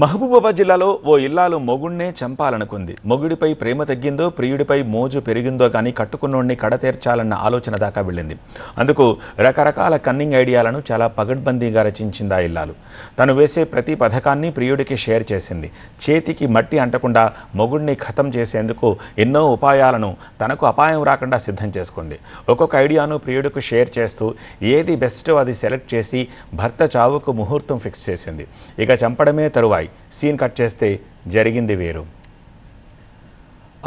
మహబూబాబాద్ జిల్లాలో ఓ ఇల్లాలు మొగుడినే చంపాలనుకుంది. మొగుడిపై ప్రేమ తగ్గిందో, ప్రియుడిపై మోజు పెరిగిందో కానీ కట్టుకున్నోడిని కడతీర్చాలన్న ఆలోచన దాకా వెళ్ళింది. అందుకు రకరకాల కన్నింగ్ ఐడియాలను చాలా పగడ్బందీగా రచించింది ఆ ఇల్లాలు. తను వేసే ప్రతి పథకాన్ని ప్రియుడికి షేర్ చేసింది. చేతికి మట్టి అంటకుండా మొగుడిని ఖతం చేసేందుకు ఎన్నో ఉపాయాలను తనకు అపాయం రాకుండా సిద్ధం చేసుకుంది. ఒక్కొక్క ఐడియాను ప్రియుడికి షేర్ చేస్తూ ఏది బెస్టో అది సెలెక్ట్ చేసి భర్త చావుకు ముహూర్తం ఫిక్స్ చేసింది. ఇక చంపడమే తరువాయి. సీన్ కట్ చేస్తే జరిగింది వేరు.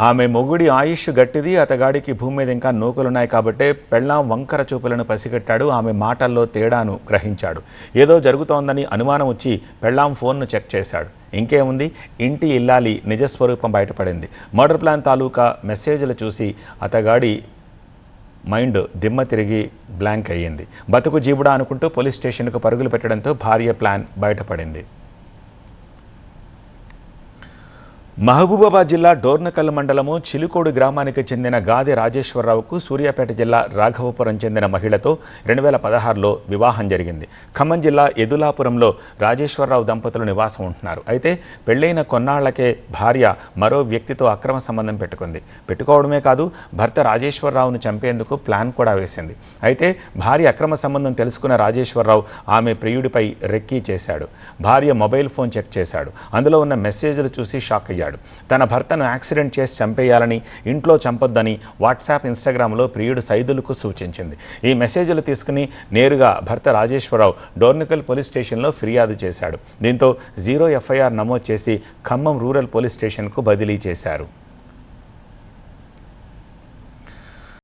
ఆమె మొగుడి ఆయుష్ గట్టిది, అతగాడికి భూమి మీద ఇంకా నూకలున్నాయి కాబట్టే పెళ్ళాం వంకర చూపులను పసిగట్టాడు. ఆమె మాటల్లో తేడాను గ్రహించాడు. ఏదో జరుగుతోందని అనుమానం వచ్చి పెళ్ళాం ఫోన్ను చెక్ చేశాడు. ఇంకేముంది, ఇంటి ఇల్లాలి నిజస్వరూపం బయటపడింది. మర్డర్ ప్లాన్ తాలూకా మెసేజ్లు చూసి అతగాడి మైండ్ దిమ్మ తిరిగి బ్లాంక్ అయ్యింది. బతుకు జీవుడా అనుకుంటూ పోలీస్ స్టేషన్కు పరుగులు పెట్టడంతో భార్య ప్లాన్ బయటపడింది. మహబూబాబాద్ జిల్లా డోర్నకల్ మండలము చిలుకోడు గ్రామానికి చెందిన గాది రాజేశ్వరరావుకు సూర్యాపేట జిల్లా రాఘవపురం చెందిన మహిళతో 2016లో వివాహం జరిగింది. ఖమ్మం జిల్లా ఎదులాపురంలో రాజేశ్వరరావు దంపతులు నివాసం ఉంటున్నారు. అయితే పెళ్లైన కొన్నాళ్లకే భార్య మరో వ్యక్తితో అక్రమ సంబంధం పెట్టుకోవడమే కాదు, భర్త రాజేశ్వరరావును చంపేందుకు ప్లాన్ కూడా వేసింది. అయితే భార్య అక్రమ సంబంధం తెలుసుకున్న రాజేశ్వరరావు ఆమె ప్రియుడిపై రెక్కీ చేశాడు. భార్య మొబైల్ ఫోన్ చెక్ చేశాడు. అందులో ఉన్న మెసేజ్లు చూసి షాక్ అయ్యాడు. తన భర్తను యాక్సిడెంట్ చేసి చంపేయాలని, ఇంట్లో చంపొద్దని వాట్సాప్, ఇన్స్టాగ్రామ్లో ప్రియుడు సైదులకు సూచించింది. ఈ మెసేజ్లు తీసుకుని నేరుగా భర్త రాజేశ్వరరావు డోర్నకల్ పోలీస్ స్టేషన్లో ఫిర్యాదు చేశాడు. దీంతో 0 ఎఫ్ఐఆర్ నమోదు చేసి ఖమ్మం రూరల్ పోలీస్ స్టేషన్కు బదిలీ చేశారు.